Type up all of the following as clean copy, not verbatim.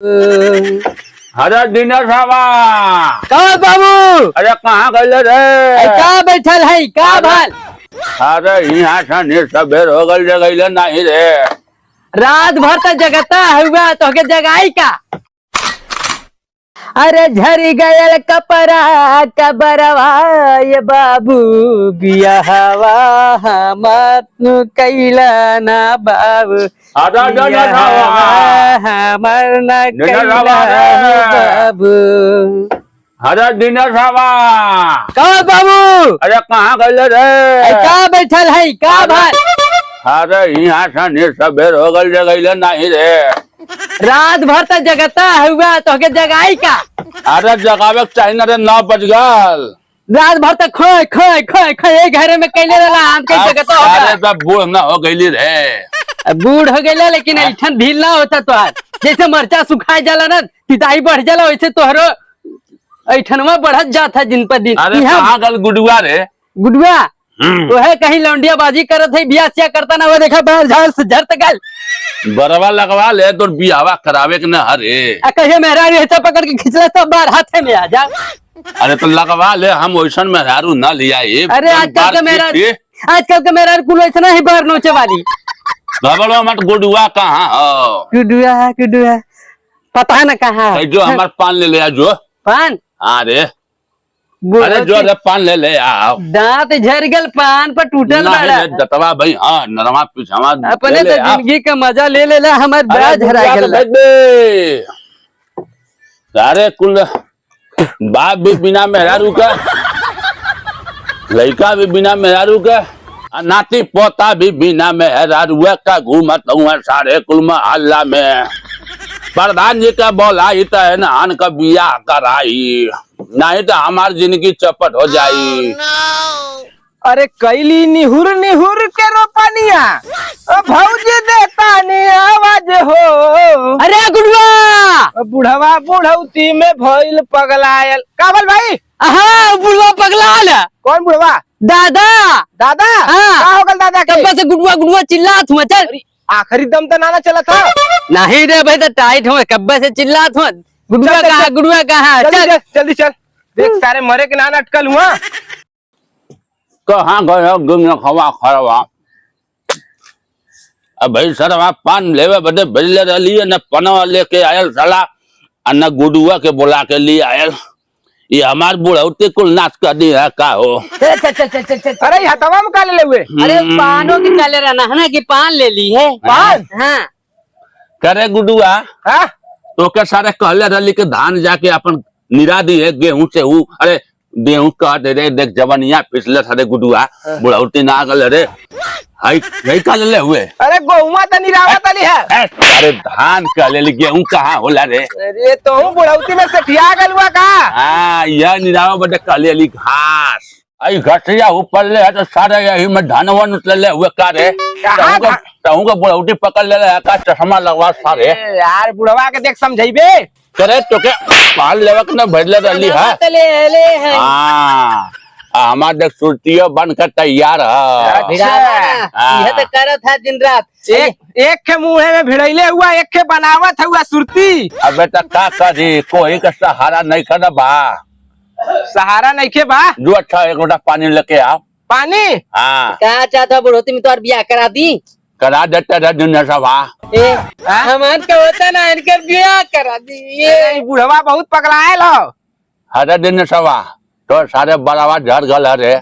अरे दिनेश बाबा कहा बाबू? अरे कहाँ गए रे? कहाँ बैठल है? कहाँ भाल? अरे यहाँ से सबेर हो गए नहीं रे। रात भर तक जगता हुआ तो के जगाई का? अरे झरी गयल कपड़ा कबरवा ये बाबू बियाहवा हमर कैला ना बाबू हमर न कैला बाबू। अरे दिनेश बाबा कहा बाबू? अरे कहाँ गए रे? कहाँ बैठल है? कहाँ भाल? अरे यहाँ से सबेर हो गए नहीं रे। रात भर तक जगता हुआ तो के जगाई का? अरे जगावे चाहिए ना रे, 9 बज गल। रात भर तक खोए खोए खोए खोए घर में कैले रहला हम के जगता होगा। अरे तब बूढ़ ना हो गई रे। बूढ़ हो गईला लेकिन ऐठन ढील ना होता तोहार। जैसे मरचा सुखाई जाला ना तिताई बढ़ जाला वैसे तोहरो ऐठनवा बढ़त जाता दिन पर दिन। अरे कहाँ गल गुडुआ रे? गुडुआ वो है कहीं लौंडिया बाजी करत है, बियाह सिया करता ना वो देखा बाहर झाड़ से झरत गल। बरवा लगवा ले तो बियावा करावे के ना। अरे कहे मेहरारू ऐसा पकड़ के खिंचला सब बाहर हाथे में आ जा। अरे तो लगवा ले, हम वैसन मेहरारू ना लिया। अरे आजकल के मेहरारू कुल ऐसा ही बाहर नोचे वाली। मत गुडुआ कहाँ हो? गुडुआ गुडुआ पता न कहाँ जो हमारे पान ले ले जो पान। अरे अरे जो रे पान ले ले आओ। दांत झरगल पान पर टूटल दतवा भाई। हाँ नरमा पिछावा अपने तो जिंदगी का मजा ले ले हमार बड़ा झरा गल। सारे कुल बाप भी बिना मेहरारू का, लड़का भी बिना मेहरारू का, नाती पोता भी बिना मेहरारू का घूमत हुआ सारे कुल मोहल्ला में। प्रधान जी का बोलाई तो है ना आन का बियाह कराई, नहीं तो हमारी जिंदगी चपट हो जाई। अरे कैली निहुर निहुर के रोपनिया भौजी देता ने आवाज हो। अरे गुडुआ बुढ़वा बुढ़ौती में भइल पगलायल। काबल भाई? हाँ बुढ़वा पगलाल। कौन बुढ़वा? दादा। दादा? हाँ। का हो गल दादा के? कब से गुडुआ गुडुआ चिल्लात हुआ। चल आखिरी दम तो नाना चला था। नहीं रे भाई तो टाइट हुआ कब से चिल्लात हुआ। गुडुआ कहाँ? गुडुआ कहाँ? चल जल्दी चल। देख सारे मरे के नाना अटकल हुआ। कहाँ गए खवा खरवा? अब भाई सरवा पान लेवे बदे भेजले रही न पनवा लेके आयल साला, न गुडुआ के बुला के लिए आयल। ये हमार बुढ़ौती कुल नाच कर दी है का हो। अरे हथवा में काले ले हुए? अरे पानों की काले रहना है ना कि पान ले ली है। पान? हाँ करे गुडुआ हाँ? तो के सारे कहले रही के धान जाके अपन निरा दी है गेहूं से हूँ। अरे गेहूं काट रे देख जवनिया पिछले सारे गुडुआ बुढ़ौती ना गल रे। हाई यही का ले हुए? अरे गोहुआ तो निरावत वाली है। अरे धान का ले गेहूं कहाँ होला रे? अरे तो हूँ बुढ़ौती में सठिया गल हुआ का? हाँ यह निरावा बदे काले ली घास आई घटिया ऊपर ले है तो सारे यही में धनवा निकले हुए का रे। कहूँ का बुढ़ौती पकड़ ले का चश्मा लगवा सारे। यार बुढ़वा के देख समझाइबे करे तो के पाल लेवक न भेजले रही है। हाँ हमार देख सुरतियो बन कर तैयार है। यह तो करत है दिन रात। एक के मुँह में भिड़ैले हुआ, एक के बनावत हुआ सुरती। अबे तक का करी, कोई का सहारा नहीं कर बा। सहारा नहीं के बा जो अच्छा एक लोटा पानी लेके आओ। पानी? हाँ क्या चाहता बुढ़ोती में तो बियाह करा दी? करा देते रहे दिनेश बाबा। हमार का होता ना इनकर बियाह करा दी। ये बुढ़वा बहुत पगलायल हो। अरे दिनेश बाबा तो सारे बड़ावा झड़ गल रे।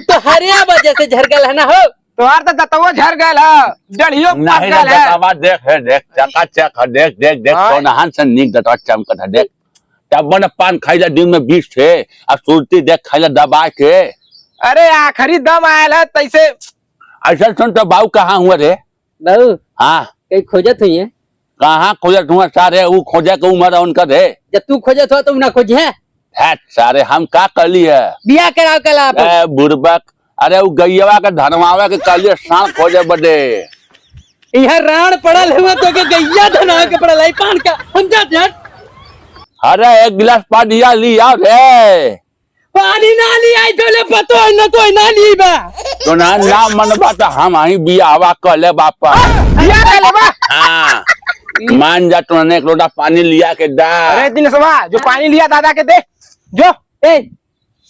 तो हरिया वजह से झरगल है ना हो। तोहार तो दतवो झड़ गल है, जड़ियो पक गल है। देख चकाचक देख देख देख सोनहन से नीक दतवा चमकत है। देख तब न पान खाइला दिन में 20 थे और सुरती देख खाइला दबा के। अरे आखिरी दम आयल है तैसे। ऐसा सुन तो बाबू कहाँ हुआ रे? बाबू हाँ कहीं खोजत हुई है? कहाँ खोजत हुआ सारे? वो खोजे के उम्र है उनका रे। जब तू खोजत हो तो ना खोज है सारे हम का कर लिए बियाह कराओ कल आप। बुरबक अरे वो गैया का धनवावे के कलिए सांप खोजे बदे। यह राण पड़ल हुआ तो के गैया धना के पड़ल है पान का हम जा झट। अरे एक गिलास पानी लिया रे। पानी ना लिया तो पतो न तो ना ली बा तो ना मन बात हम ही बियाह कर ले बापा। बियाह कर ले बा? हाँ मान जा तूने एक लोटा पानी लिया के दा। अरे दिनेशवा जो पानी लिया दादा के दे जो। ए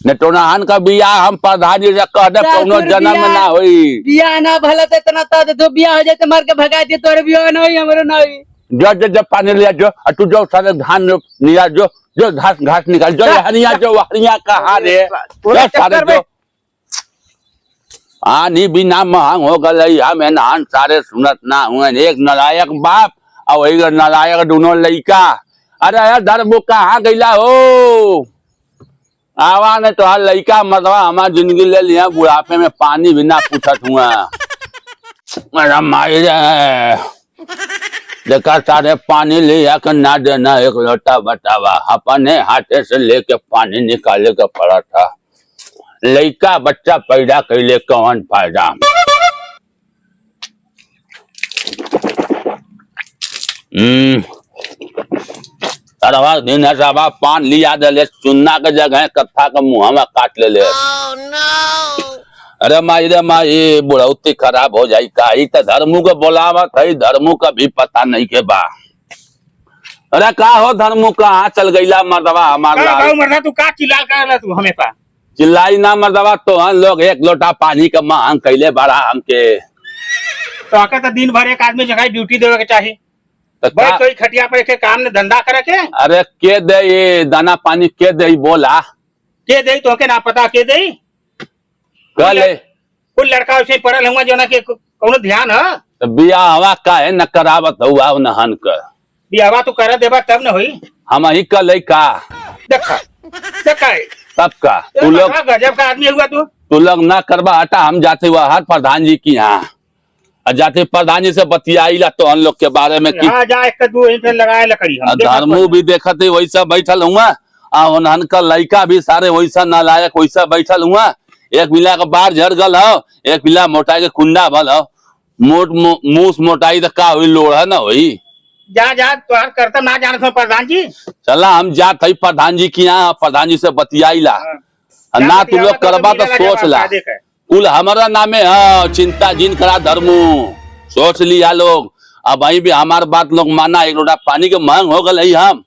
ने तो नहान का बिया हम प्रधान जी से कह दे कोनो जन्म में ना होई। बिया ना भला तो इतना तो दो बिया हो जाए तो मार के भगा दे तोरे बिया ना होई हमरो ना होई। जो पानी लिया जो तू जो सारे धान लिया जो घास निकाल जो हरिया जो हरिया कहाँ रे सारे जो पानी बिना महंग हो गई हमें नहान सारे सुनत ना हुए एक नलायक बाप और एक नलायक दोनों लड़का। अरे यार धर्म कहाँ गईला हो आवा ने तो हर लड़का मतलब हमारी जिंदगी ले लिया बुढ़ापे में पानी बिना पूछत हुआ। मेरा माई देखा सारे पानी लिया के ना देना एक लोटा बतावा अपने हाथे से लेके पानी निकाले का पड़ा था। लड़का बच्चा पैदा कैले कौन फायदा। दिन है सब पान लिया दे चुन्ना के जगह कत्था का मुँह में काट ले। अरे माई बुढ़ौती खराब हो जाई का तो धर्मू को बोलावत है धर्मू का भी पता नहीं के बा। अरे का हो धर्मू कहाँ चल गईला मर्दवा हमारा मर्दा तू का चिल्ला कर तू हमें पा चिल्लाई ना मर्दवा तो हम लोग एक लोटा पानी का मांग कैले बड़ा हमके तो आकर तो दिन भर एक आदमी जगह ड्यूटी देवे के चाहिए तो कोई खटिया पर के काम ने धंधा करे के। अरे के दे ये दाना पानी के दे बोला के दे तो के ना पता के दे कल कुल लड़का उसे पढ़ल हुआ जो ना के कोनो ध्यान है तो बिया हवा का है न करावत हुआ नहन कर बियावा तू कर देबा तब न होई हम ही कल का देखा तब का तू लोग गजब का आदमी हुआ तू लोग ना करवा हटा हम जाते हुआ हर प्रधान जी की यहाँ जाते प्रधान जी से बतियाईला तो हम लोग के बारे में हाँ, जा एक दो फिर लगाए लकड़ी धर्मू भी देखते वैसा बैठल हुआ उन्हन का लड़का भी सारे वैसा नालायक वैसा बैठल हुआ। एक मिला का बार झड़ गल हो एक मिला मोटाई के कुंडा भल हो मूस मोटाई तो का हुई लोढ़ा ना हुई। जा जा तुहार करता ना जान सो प्रधान जी चला हम जात है प्रधान जी की यहाँ प्रधान जी से बतियाईला ना तू लोग करबा तो सोच ला कुल हमारा नामे है चिंता जिन करा धर्मू सोच लिया लोग। अब वही भी हमार बात लोग माना एक लोटा पानी के महंग हो गए हम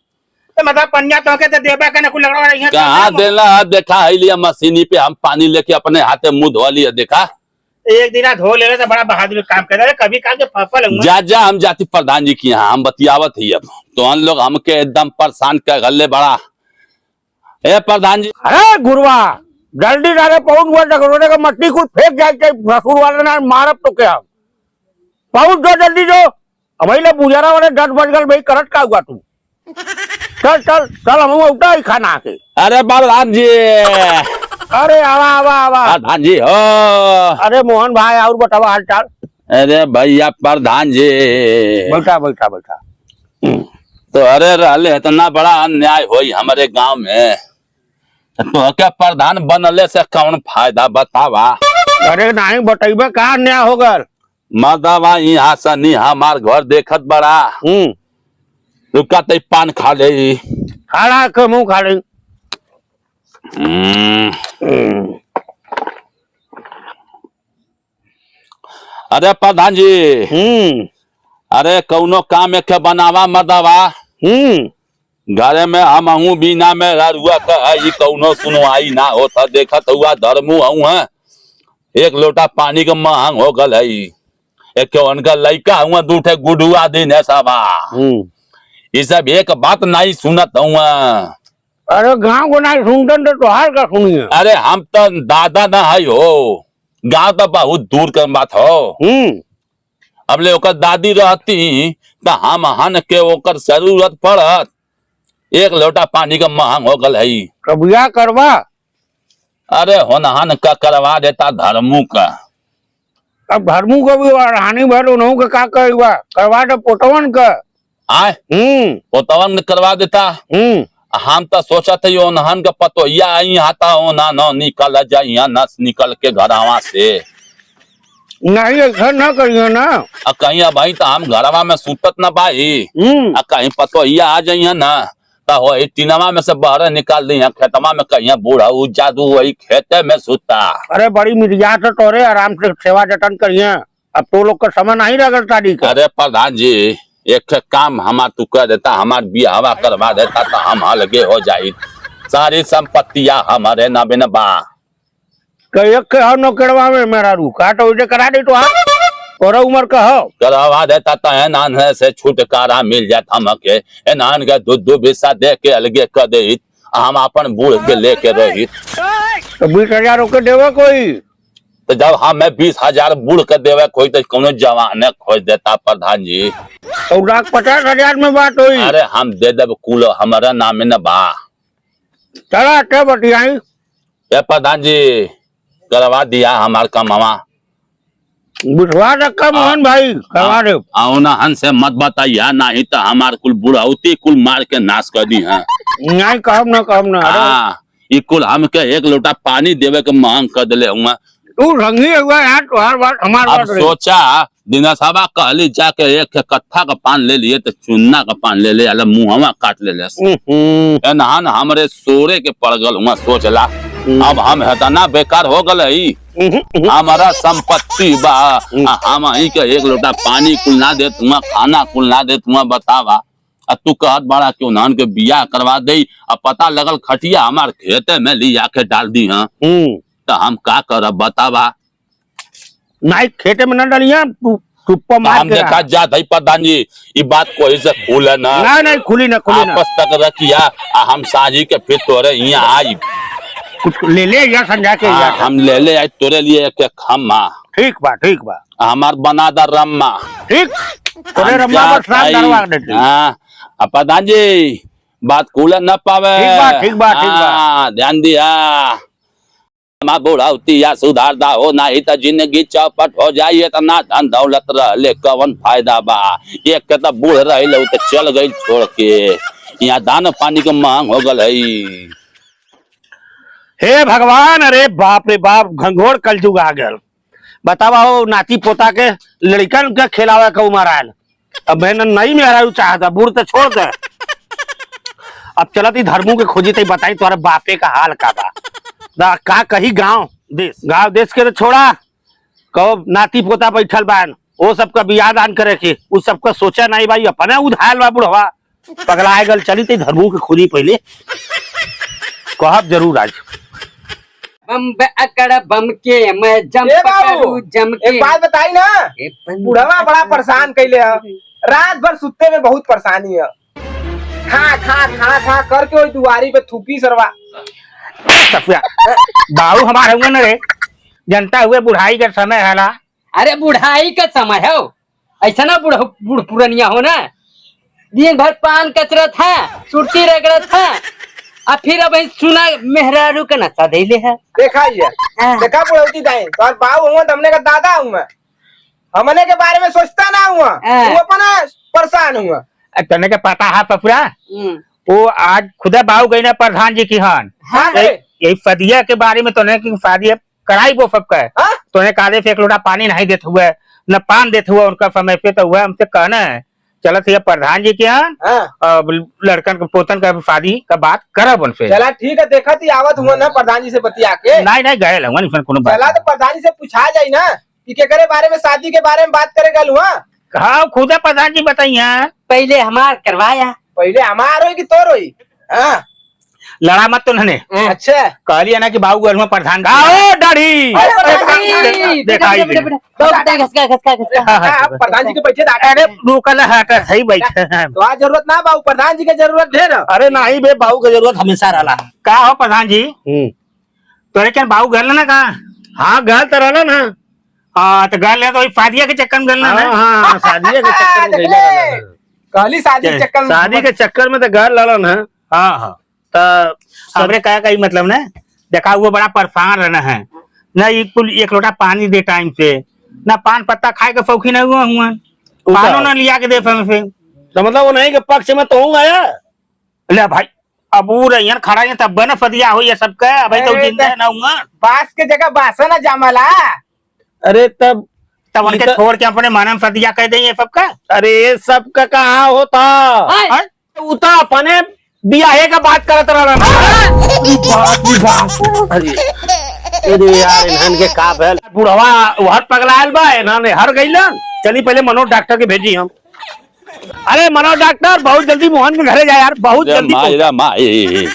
तो मतलब पन्या तो के देबा के ना कुल लगवा रही है कहाँ देला देखा है लिया मशीनी पे हम पानी लेके अपने हाथे मुंह धो लिया देखा एक दिन धो ले तो बड़ा बहादुर काम कर रहे कभी काल के फसल जा हम जाती प्रधान जी की यहाँ हम बतियावत ही अब तो हम लोग हमके एकदम परेशान कर गले बड़ा ए प्रधान जी। अरे गुरुआ जल्दी डाले पहुंच हुआ रोने का मट्टी कुछ फेंक जाए ससुर वाले ना मारब तो क्या पहुंच जो जल्दी जो अब बुझारा वाले 10 बज गल भाई करट का हुआ तू चल चल चल हम उठा ही खाना के। अरे प्रधान जी अरे आवा आवा आवा प्रधान जी हो अरे मोहन भाई और बतावा हाल चाल। अरे भैया प्रधान जी बैठा बैठा बैठा तो अरे रहले इतना बड़ा अन्याय होई हमारे गांव में तो क्या प्रधान बनले से कौन फायदा बतावा। अरे नहीं बतेबे का अन्याय हो गल मदवा यहाँ से नहीं हमार घर देखत बड़ा रुका ते पान खा ले खाड़ा के मुंह खा ले। अरे प्रधान जी अरे कौनो काम एक बनावा मदवा घरे में हम हूँ बिना में रुआ कौनो सुनवाई ना होता देखत हुआ धर्मू हूँ है एक लोटा पानी का महंग हो गल है एक उनका लड़का हुआ दूठे गुडुआ दिन है सब ये सब एक बात नहीं सुनत हुआ। अरे गाँव को नहीं सुनते तो हाल का सुनिए। अरे हम तो दादा ना है हो गाँव तो बहुत दूर का बात हो अब ले ओकर दादी रहती तो हम हन के ओकर जरूरत पड़त एक लोटा पानी का महंग हो गल है कबिया करवा। अरे होनहन का करवा देता धर्मू का अब धर्मू को भी हानि भर उन्हों का का करवा दे पोटवन का आए पोतवन करवा देता। हम तो सोचा थे ओनहन का पतोहिया आई आता ओना न निकल जाइए न निकल के घरवा से नहीं ऐसा न करिए ना कहीं भाई तो हम घरवा में सुतत न भाई कहीं पतोहिया आ जाइए ना तो टीनवा में से बहरे निकाल दी खेतवा में कहीं बूढ़ा जादू वही खेते में सुता। अरे बड़ी मिर्जा से तोरे आराम से सेवा जतन करिए अब तो लोग का समय नहीं रहा शादी का। अरे प्रधान जी एक काम हमार तू कर देता, हमार बियाह करवा देता तो हम अलगे हो जाई। सारी संपत्तियां हमारे नामे न बा। कहिए के हो नौकरवा में मेरा रू काट उजे करा दे तो और उम्र का हो करवा देता तो है नान से छुटकारा मिल जात हमके। ए नान के दो हिस्सा दे के अलगे कर दे, हम अपन बूढ़ के लेके रही। तो 20,000 रुपये देवे कोई तो जब हमें 20,000 बूढ़ के देवे कोई तो कोनो जवान खोज देता प्रधान जी। तो 50,000 में बात हुई। अरे हम दे देव कुल हमारा नाम न बा। चला के बतियाई ए प्रधान जी करवा दिया हमार कमावा। बुझवा रखा मोहन भाई करवा दे। ना हन से मत बताइया, नहीं तो हमार कुल बुढ़ौती कुल मार के नाश कर दी है। नहीं कहम ना हाँ ई कुल हमके 1 लोटा पानी देवे के मांग कर दिले हुआ। तू रंगी हुआ यार तो हर बात हमार अब बात रही। सोचा दिनसभा कहली जाके एक कत्था का पान ले लिए तो चुन्ना का पान ले ले अल मुहवा काट ले नहान हमरे सोरे के पड़ गल हुआ। सोचला अब हम हतना बेकार हो गल। हमारा संपत्ति बा, हम ही के 1 लोटा पानी कुल ना देत हुआ, खाना कुल ना देत हुआ। बतावा तू कहत बड़ा क्यों नान के बियाह करवा दे। अब पता लगल खटिया हमार खेते में लिया के डाल दी है तो हम का करब बतावा। नहीं खेते में न डलिया तू सुप्पा मार हम के देखा जात है प्रधान जी ये बात कोई से खुले ना। नहीं खुली ना आपस तक रखिया हम साजी के फिर तोरे यहाँ आई। कुछ ले ले या समझा के या हम ले ले आई तोरे लिए एक खम्मा। ठीक बा हमार बना दा रम्मा। ठीक तोरे रम्मा पर साफ करवा देते। हाँ प्रधान जी बात खुले न पावे। ठीक बा ध्यान दिया बुढ़ौती या सुधारदा हो नहीं तो जिंदगी चौपट हो जाइए तो ना धन दौलत रहले कवन फायदा बा। एक के तो बूढ़ रही तो चल गई छोड़ के, यहाँ दान पानी के मांग हो गल। हे भगवान अरे बाप रे बाप घंघोर कलजुग आ गल। बतावा हो नाती पोता के लड़कन के खिलावे के उम्र आयल। अब मैंने नहीं मेरा चाहता बूढ़ तो छोड़ दे। अब चलत ही धर्मों के खोजी तो बताई तुम्हारे बापे का हाल का बा का कही गांव देश के तो छोड़ा कहो नाती पोता बैठल बान वो सबका बियाह दान करे के उस सबका सोचा नहीं भाई अपने उधायल बा बुढ़वा पगला गल। चली तो धर्मों के खोजी पहले कहब जरूर आज बम अकड़ बम के मैं जम करूं जम के। एक बात बताई ना बुढ़वा बड़ा परेशान कैले है। रात भर सुते में बहुत परेशानी है। खा करके वही दुआरी पे थूकी सरवा। बाबू हमारे हुए न रे जनता हुए बुढ़ाई का समय है ना। अरे बुढ़ाई का समय है ऐसा ना बुढ़ पुरनिया हो ना। दिन भर पान कचरत है सुरती रगड़त है और फिर अब सुना मेहरारू का नशा देले है। देखा देखा बुढ़ौती दाई और बाबू हुआ हमने का दादा हुआ हमने के बारे में सोचता ना हुआ वो अपना परेशान हुआ। तने के पता है पपुरा वो आज खुदा बाबू गई ना प्रधान जी की हान यही फदिया के बारे में तोने की फदिया कराई वो सब का तोने काले से 1 लोटा पानी नहीं देते हुए न पान देते हुए उनका समय पे तो हुआ हमसे कहना है चलत ये प्रधान जी के यहाँ लड़कन के पोतन का शादी का बात करब उनसे। चला ठीक है देखा थी आवत हुआ ना प्रधान जी से बतिया के। नहीं गए चला तो प्रधान जी से पूछा जाये ना कि के बारे में शादी के बारे में बात करे गल हुआ। हाँ खुदा प्रधान जी बताइए पहले हमार करवाया पहले हमार होई कि तोर होई। लड़ा मत तो नहीं। अच्छा कहलिए ना कि बाबू गल में प्रधान दाढ़ी प्रधान जी के बैठे अरे रुकल है सही बैठे तो आज जरूरत ना बाबू प्रधान जी के जरूरत ढेर। अरे नहीं बे बाबू की जरूरत हमेशा रहा। का हो प्रधान जी तोरे क्या बाबू गल ना कहा। हाँ गल तो रहा ना। हाँ तो गल है तो शादी के चक्कर में गल ना। शादी के चक्कर में कहली शादी के चक्कर में तो गल ललन है। हाँ तो सबरे का ही मतलब ना देखा वो बड़ा परेशान रहना है न 1 लोटा पानी दे टाइम से न पान पत्ता खाए के शौकीन हुआ पानो न लिया के दे से तो मतलब वो नहीं के पक्ष में तो हूँ आया ले भाई अब वो रही खड़ा है तब न फदिया हो ये सब का भाई तो जिंदा ना हूँ बास के जगह बासा ना जामला। अरे तब उनके छोड़ के अपने मानव फदिया कह दे ये सब का। अरे सब का कहाँ होता उता अपने बियाहे का बात करत रहा अरे यार इन्हन के का भेल बुढ़वा हर पगलायल बा इन्हन हर गइलन। चली पहले मनोज डॉक्टर के भेजी हम अरे मनोज डॉक्टर बहुत जल्दी मोहन के घरे जा यार, बहुत जल्दी पहुंच। मायरा माई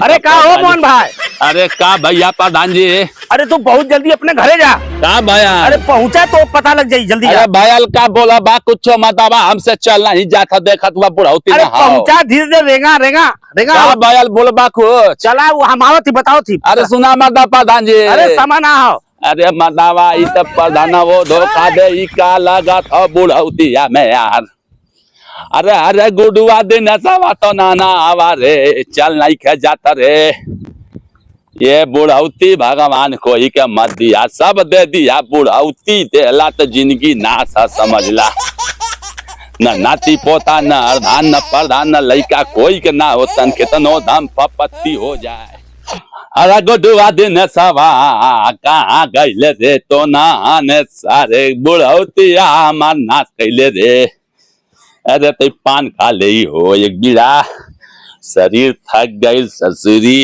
अरे का हो मोहन भाई? अरे का भैया प्रधान जी अरे तू बहुत जल्दी अपने घरे जा। का भैया? अरे पहुंचा तो पता लग जाई, जल्दी अरे जा। भैया का बोला बा कुछ मतबा हमसे चलना ही जाता देखा तू बुढ़ौती अरे ना हाओ। पहुंचा धीरे धीरे, रेंगा रेंगा रेंगा। का भैया बोलबा कुछ? चला वो हम आवत थी, बताओ थी। अरे सुना मर्दा प्रधान जी। अरे समा ना हो। अरे मर्दावा ई तो प्रधान वो धोखा दे ई का लगा था बुढ़ौतिया में यार। अरे अरे गुडुआ दिन सवा तो नाना आवा रे, चल नहीं खे जाता रे। ये बुढ़ौती भगवान कोई के मत दिया, सब दे दिया, बुढ़ौती देला तो जिंदगी नाश है समझला। न नाती पोता न अर्धान न प्रधान न लइका कोई के ना होतन कितनो दम पपत्ती हो जाए। अरे गुडुआ दिन सवा कहाँ गईले रे तो नाने सारे बुढ़ौतिया हमार नाश कैले रे। अरे तो पान खा ले हो एक बीड़ा, शरीर थक गई ससुरी।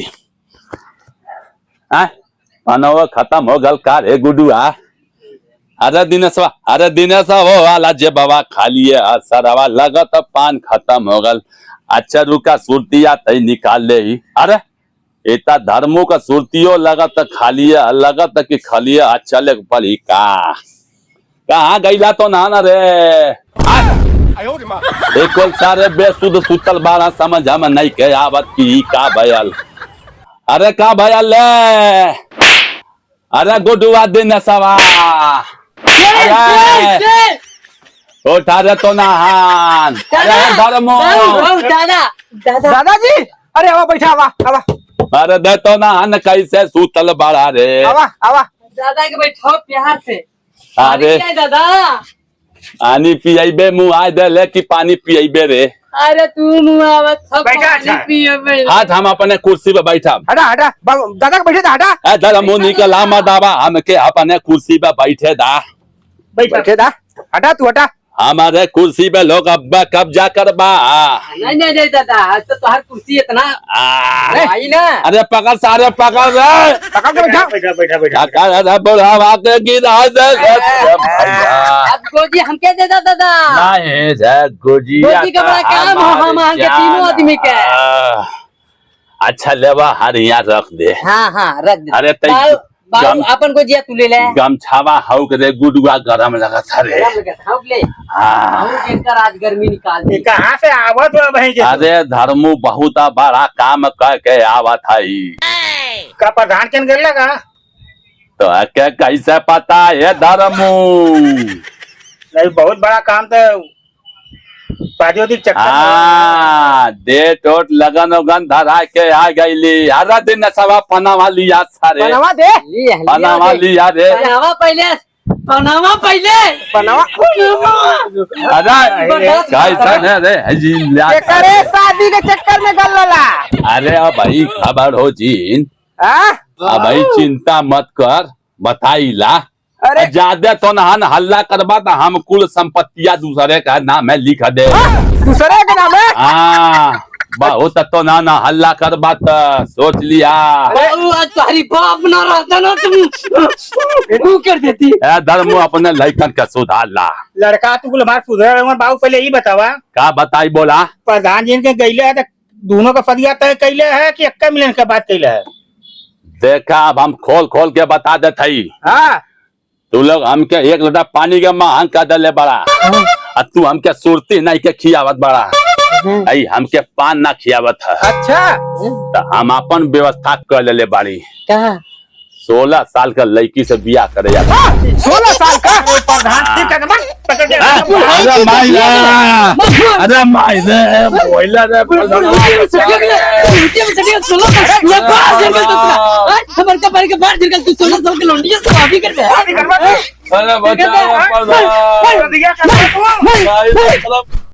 पानवा खत्म हो गल का रे गुडुआ? अरे दिनेशवा हो वाला जे बाबा खा लिए सरवा लगत पान खत्म हो गल। अच्छा रुका सुरतिया तई निकाल ले ही। अरे इतना धर्मों का सुरतियों लगत खा लिए, लगत कि खा लिए अच्छा ले पड़ी का। कहाँ गईला तो ना ना रे। एक सारे बेसुध सुतल बारा समझ हम नहीं के आवत की का भयल। अरे का भयल ले? अरे गुडुआ दिन सवा उठा रे तो नहान। अरे धर्मो दादाजी, अरे आवा बैठा, आवा आवा अरे दे तो नहान कैसे सुतल बारा रे। आवा आवा। दादा के बैठो प्यार से। अरे क्या है दादा? पानी पियाबे मुँह आए दे ले कि पानी पियाबे रे? अरे तू मुआवत सब बैठा पानी अच्छा। पिए बैठ। हाथ हम अपने कुर्सी पे बैठा। हटा हटा, दादा के बैठे था, हटा। धर्मो निकला मदावा हमके अपने कुर्सी पे बैठे दा। बैठे था, हटा तू हटा। हमारे कुर्सी पे लोग अब कब्जा करबा। नहीं नहीं नहीं दादा, आज तो तुम्हारी कुर्सी इतना आई ना। अरे पकड़ सारे पकड़ रे। पकड़ के बैठा। बैठा बैठा बैठा। अरे बुढ़ावा के गिरा दे भैया। अब गोजी हमके दे दा दादा। नहीं रे गोजी गोजी का बड़ा काम हो हम के तीनों आदमी के। अच्छा लेवा हरिया रख दे। हाँ हाँ रख दे। अरे तै बाबू अपन गोजिया तू ले ले। गमछावा हौ के रे गुडुआ गरम लगा था रे। ले हाँ। जिनकर आज गर्मी निकाल दी। कहाँ से आवत हो भाई? अरे धर्मू बहुत बड़ा काम कर के आवत है। का प्रधान के घर लगा? तो के कैसे पता है धर्मू? नहीं बहुत बड़ा काम तो चक्कर। हाँ डेट ओट लगन उगन धरा के आ गईली। अरे दिन सवा पनावा लिया सारे। बनावा दे, पनावा लिया रे। पनावा पहले पनावा पहले बनावा। अरे कैसा है रे हजी लिया। करे शादी के चक्कर में गल ला। अरे अब भाई खबर हो जीन। हाँ? अब भाई चिंता मत कर, बताईला। अरे ज्यादा तो नहन हल्ला करबा तो हम कुल संपत्तियां दूसरे का नाम है लिख दे। दूसरे के नाम है? हाँ बहुत तो ना हल्ला करबा तो सोच लिया। तुम्हारी बाप ना रहता ना तुम कर देती। धर्म अपने लड़कन का सुधार ला। लड़का तू कुल हमारे सुधर बाबू पहले ही बतावा। का बताई बोला? प्रधान जी के गईले है तो दोनों का फदिया तय कैले है कि एक्का मिलन के बात कैले है? देखा अब हम खोल खोल के बता देते। हाँ तू लोग हमके एक लोटा पानी के महंग का दले बड़ा, और तू हमके सुरती नहीं के खियावत बड़ा। आई हमके पान ना खियावत है। अच्छा, तो हम अपन व्यवस्था कर ले बाड़ी। कहा 16 साल का लड़की से बियाह करे जाता। 16 साल का? प्रधान ठीक है पकड़ के अरे माई रे, अरे माई रे, बोला रे अरे बचाओ